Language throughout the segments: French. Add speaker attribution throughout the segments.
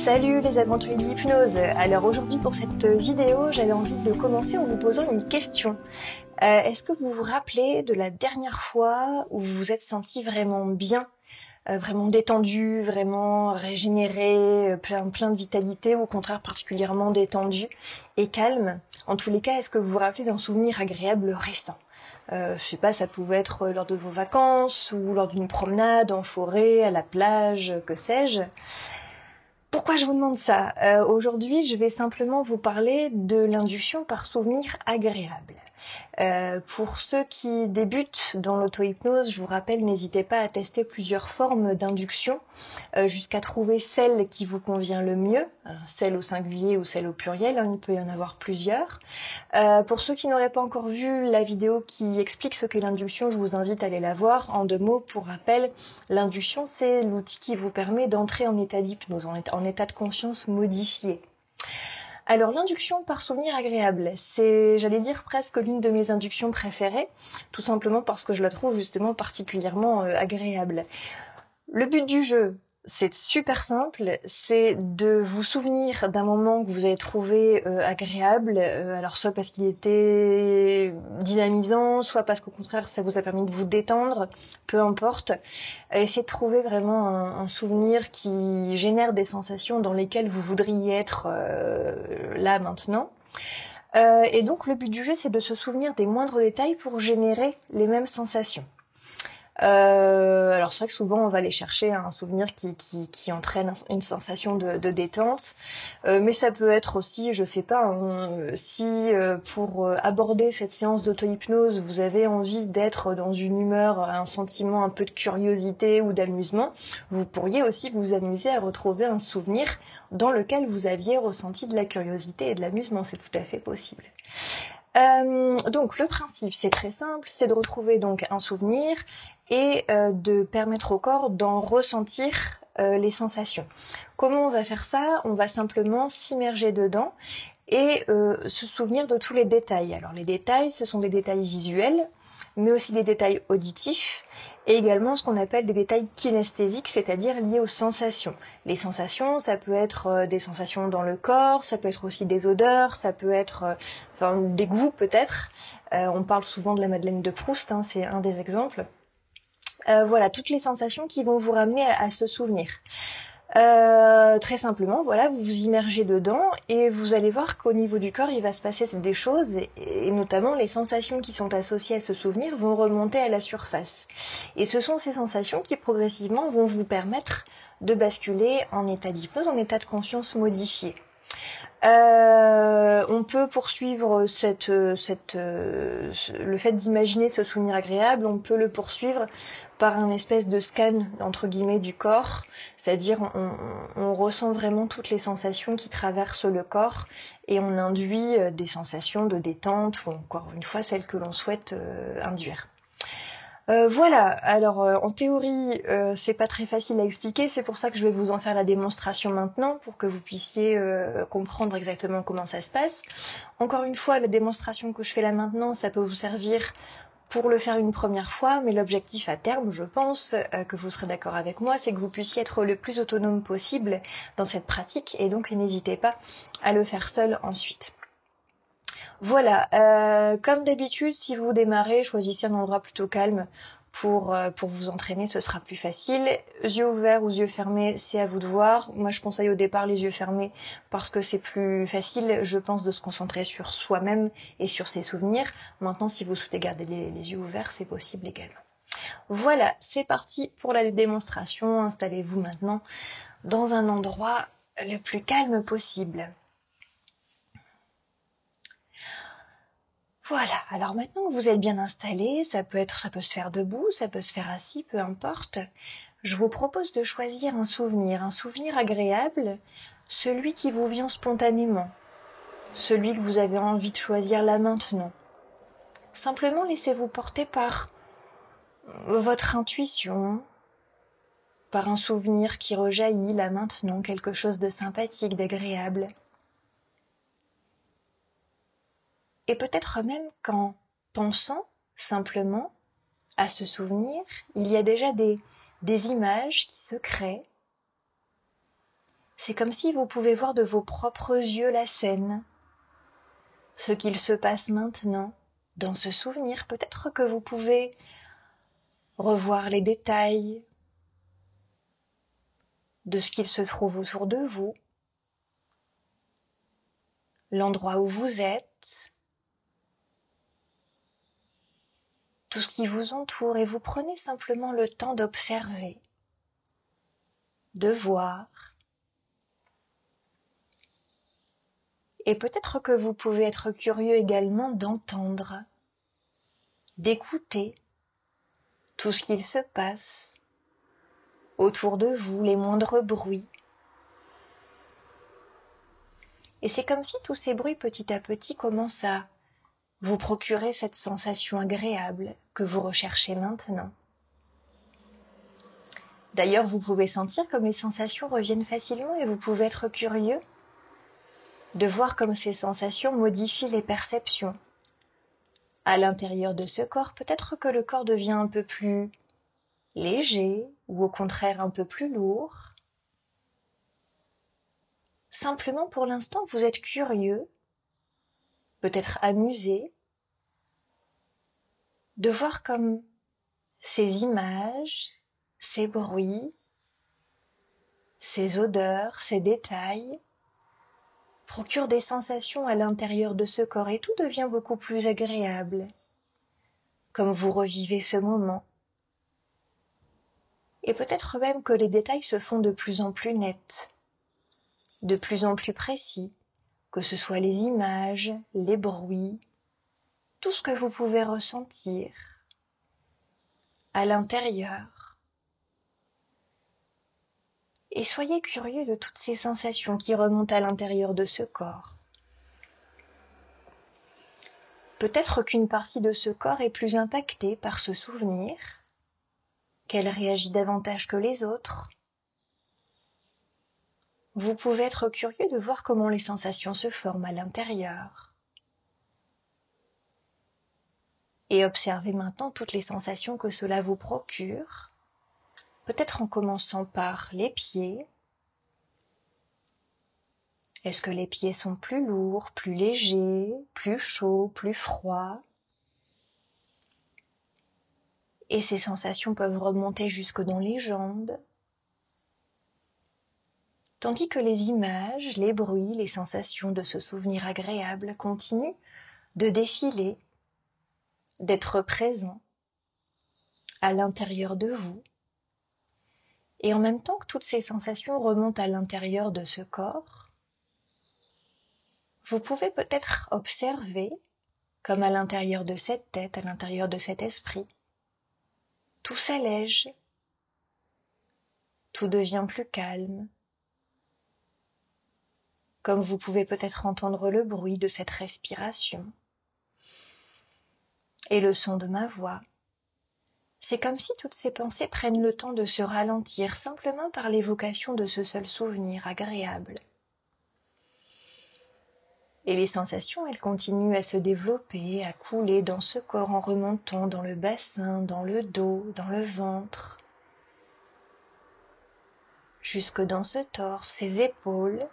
Speaker 1: Salut les aventuriers de l'hypnose. Alors aujourd'hui pour cette vidéo, j'avais envie de commencer en vous posant une question. Est-ce que vous vous rappelez de la dernière fois où vous vous êtes senti vraiment bien, vraiment détendu, vraiment régénéré, plein de vitalité, ou au contraire particulièrement détendu et calme? En tous les cas, est-ce que vous vous rappelez d'un souvenir agréable récent? Je sais pas, ça pouvait être lors de vos vacances ou lors d'une promenade en forêt, à la plage, que sais-je. Pourquoi je vous demande ça? Aujourd'hui, je vais simplement vous parler de l'induction par souvenir agréable. Pour ceux qui débutent dans l'auto-hypnose, je vous rappelle, n'hésitez pas à tester plusieurs formes d'induction jusqu'à trouver celle qui vous convient le mieux, celle au singulier ou celle au pluriel, il peut y en avoir plusieurs. Pour ceux qui n'auraient pas encore vu la vidéo qui explique ce qu'est l'induction, je vous invite à aller la voir. En 2 mots, pour rappel, l'induction, c'est l'outil qui vous permet d'entrer en état d'hypnose, en état de conscience modifié. Alors l'induction par souvenir agréable, c'est, j'allais dire, presque l'une de mes inductions préférées, tout simplement parce que je la trouve justement particulièrement agréable. Le but du jeu, c'est super simple, c'est de vous souvenir d'un moment que vous avez trouvé agréable, alors soit parce qu'il était dynamisant, soit parce qu'au contraire ça vous a permis de vous détendre, peu importe. Essayez de trouver vraiment un souvenir qui génère des sensations dans lesquelles vous voudriez être là maintenant. Et donc le but du jeu, c'est de se souvenir des moindres détails pour générer les mêmes sensations. Alors c'est vrai que souvent on va aller chercher un souvenir qui entraîne une sensation de détente, mais ça peut être aussi, je sais pas, si pour aborder cette séance d'auto-hypnose vous avez envie d'être dans une humeur, un sentiment un peu de curiosité ou d'amusement, vous pourriez aussi vous amuser à retrouver un souvenir dans lequel vous aviez ressenti de la curiosité et de l'amusement, c'est tout à fait possible. Donc le principe, c'est très simple, c'est de retrouver donc un souvenir et de permettre au corps d'en ressentir les sensations. Comment on va faire ça? On va simplement s'immerger dedans et se souvenir de tous les détails. Alors les détails, ce sont des détails visuels, mais aussi des détails auditifs, et également ce qu'on appelle des détails kinesthésiques, c'est-à-dire liés aux sensations. Les sensations, ça peut être des sensations dans le corps, ça peut être aussi des odeurs, ça peut être des goûts peut-être. On parle souvent de la Madeleine de Proust, c'est un des exemples. Voilà, toutes les sensations qui vont vous ramener à ce souvenir. Très simplement, voilà, vous vous immergez dedans et vous allez voir qu'au niveau du corps, il va se passer des choses et notamment les sensations qui sont associées à ce souvenir vont remonter à la surface. Et ce sont ces sensations qui progressivement vont vous permettre de basculer en état d'hypnose, en état de conscience modifié. On peut poursuivre le fait d'imaginer ce souvenir agréable, on peut le poursuivre par un espèce de scan entre guillemets du corps, c'est-à-dire on ressent vraiment toutes les sensations qui traversent le corps et on induit des sensations de détente ou encore une fois celles que l'on souhaite induire. Voilà, alors en théorie c'est pas très facile à expliquer, c'est pour ça que je vais vous en faire la démonstration maintenant pour que vous puissiez comprendre exactement comment ça se passe. Encore une fois, la démonstration que je fais là maintenant, ça peut vous servir pour le faire une première fois, mais l'objectif à terme, je pense que vous serez d'accord avec moi, c'est que vous puissiez être le plus autonome possible dans cette pratique et donc n'hésitez pas à le faire seul ensuite. Voilà, comme d'habitude, si vous démarrez, choisissez un endroit plutôt calme pour vous entraîner, ce sera plus facile. Yeux ouverts ou yeux fermés, c'est à vous de voir. Moi, je conseille au départ les yeux fermés parce que c'est plus facile, je pense, de se concentrer sur soi-même et sur ses souvenirs. Maintenant, si vous souhaitez garder les yeux ouverts, c'est possible également. Voilà, c'est parti pour la démonstration. Installez-vous maintenant dans un endroit le plus calme possible. Voilà, alors maintenant que vous êtes bien installé, ça peut se faire debout, ça peut se faire assis, peu importe. Je vous propose de choisir un souvenir agréable, celui qui vous vient spontanément, celui que vous avez envie de choisir là maintenant. Simplement laissez-vous porter par votre intuition, par un souvenir qui rejaillit là maintenant, quelque chose de sympathique, d'agréable. Et peut-être même qu'en pensant simplement à ce souvenir, il y a déjà des images qui se créent. C'est comme si vous pouvez voir de vos propres yeux la scène, ce qu'il se passe maintenant dans ce souvenir. Peut-être que vous pouvez revoir les détails de ce qu'il se trouve autour de vous, l'endroit où vous êtes, tout ce qui vous entoure, et vous prenez simplement le temps d'observer, de voir. Et peut-être que vous pouvez être curieux également d'entendre, d'écouter tout ce qu'il se passe autour de vous, les moindres bruits. Et c'est comme si tous ces bruits petit à petit commencent à vous procurer cette sensation agréable que vous recherchez maintenant. D'ailleurs, vous pouvez sentir comme les sensations reviennent facilement et vous pouvez être curieux de voir comme ces sensations modifient les perceptions. À l'intérieur de ce corps, peut-être que le corps devient un peu plus léger ou au contraire un peu plus lourd. Simplement pour l'instant, vous êtes curieux, peut-être amusé, de voir comme ces images, ces bruits, ces odeurs, ces détails procurent des sensations à l'intérieur de ce corps et tout devient beaucoup plus agréable, comme vous revivez ce moment. Et peut-être même que les détails se font de plus en plus nets, de plus en plus précis, que ce soit les images, les bruits, tout ce que vous pouvez ressentir à l'intérieur. Et soyez curieux de toutes ces sensations qui remontent à l'intérieur de ce corps. Peut-être qu'une partie de ce corps est plus impactée par ce souvenir, qu'elle réagit davantage que les autres. Vous pouvez être curieux de voir comment les sensations se forment à l'intérieur. Et observez maintenant toutes les sensations que cela vous procure, peut-être en commençant par les pieds. Est-ce que les pieds sont plus lourds, plus légers, plus chauds, plus froids? Et ces sensations peuvent remonter jusque dans les jambes. Tandis que les images, les bruits, les sensations de ce souvenir agréable continuent de défiler, d'être présents à l'intérieur de vous. Et en même temps que toutes ces sensations remontent à l'intérieur de ce corps, vous pouvez peut-être observer, comme à l'intérieur de cette tête, à l'intérieur de cet esprit, tout s'allège, tout devient plus calme, comme vous pouvez peut-être entendre le bruit de cette respiration et le son de ma voix. C'est comme si toutes ces pensées prennent le temps de se ralentir simplement par l'évocation de ce seul souvenir agréable. Et les sensations, elles continuent à se développer, à couler dans ce corps en remontant dans le bassin, dans le dos, dans le ventre, jusque dans ce torse, ces épaules,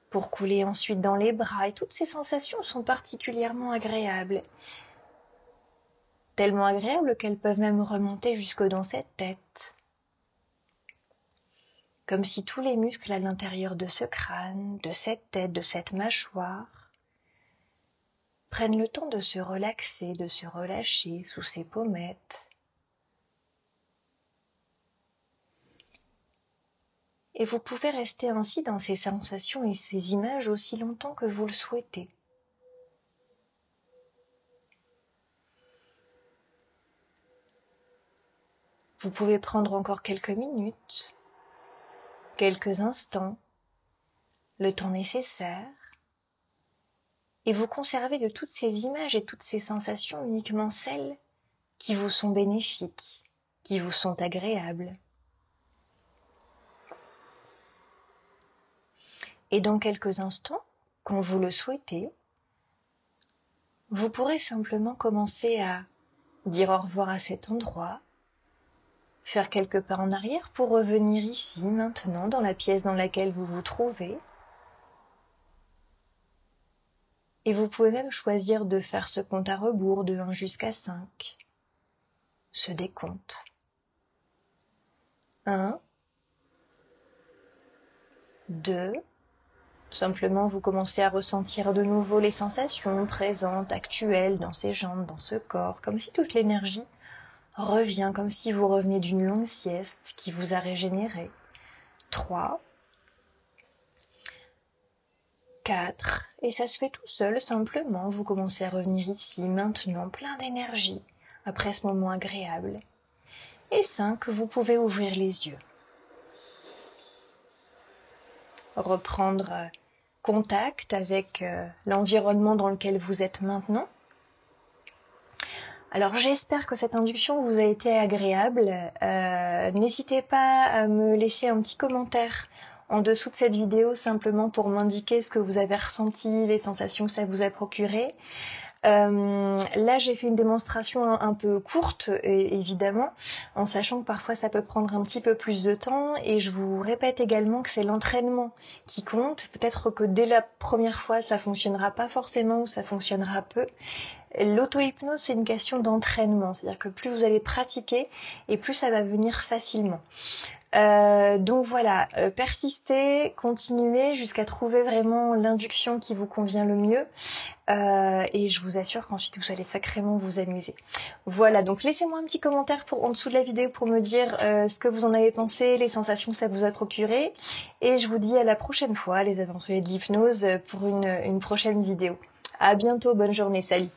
Speaker 1: pour couler ensuite dans les bras. Et toutes ces sensations sont particulièrement agréables, tellement agréables qu'elles peuvent même remonter jusque dans cette tête. Comme si tous les muscles à l'intérieur de ce crâne, de cette tête, de cette mâchoire, prennent le temps de se relaxer, de se relâcher sous ces pommettes. Et vous pouvez rester ainsi dans ces sensations et ces images aussi longtemps que vous le souhaitez. Vous pouvez prendre encore quelques minutes, quelques instants, le temps nécessaire, et vous conservez de toutes ces images et toutes ces sensations uniquement celles qui vous sont bénéfiques, qui vous sont agréables. Et dans quelques instants, quand vous le souhaitez, vous pourrez simplement commencer à dire au revoir à cet endroit, faire quelques pas en arrière pour revenir ici, maintenant, dans la pièce dans laquelle vous vous trouvez. Et vous pouvez même choisir de faire ce compte à rebours de 1 jusqu'à 5. Ce décompte. 1, 2, simplement vous commencez à ressentir de nouveau les sensations présentes, actuelles dans ces jambes, dans ce corps, comme si toute l'énergie revient, comme si vous reveniez d'une longue sieste qui vous a régénéré. 3, 4, et ça se fait tout seul, simplement, vous commencez à revenir ici, maintenant, plein d'énergie, après ce moment agréable. Et 5, vous pouvez ouvrir les yeux. Reprendre contact avec l'environnement dans lequel vous êtes maintenant. Alors j'espère que cette induction vous a été agréable. N'hésitez pas à me laisser un petit commentaire en dessous de cette vidéo simplement pour m'indiquer ce que vous avez ressenti, les sensations que ça vous a procuré. Là j'ai fait une démonstration un peu courte évidemment, en sachant que parfois ça peut prendre un petit peu plus de temps, et je vous répète également que c'est l'entraînement qui compte. Peut-être que dès la première fois ça fonctionnera pas forcément, ou ça fonctionnera peu. L'auto-hypnose, c'est une question d'entraînement, c'est-à-dire que plus vous allez pratiquer et plus ça va venir facilement. Donc voilà, persistez, continuez jusqu'à trouver vraiment l'induction qui vous convient le mieux, et je vous assure qu'ensuite vous allez sacrément vous amuser. Voilà, donc laissez-moi un petit commentaire en dessous de la vidéo pour me dire ce que vous en avez pensé, les sensations que ça vous a procuré, et je vous dis à la prochaine fois les aventuriers de l'hypnose pour une prochaine vidéo. À bientôt, bonne journée, salut.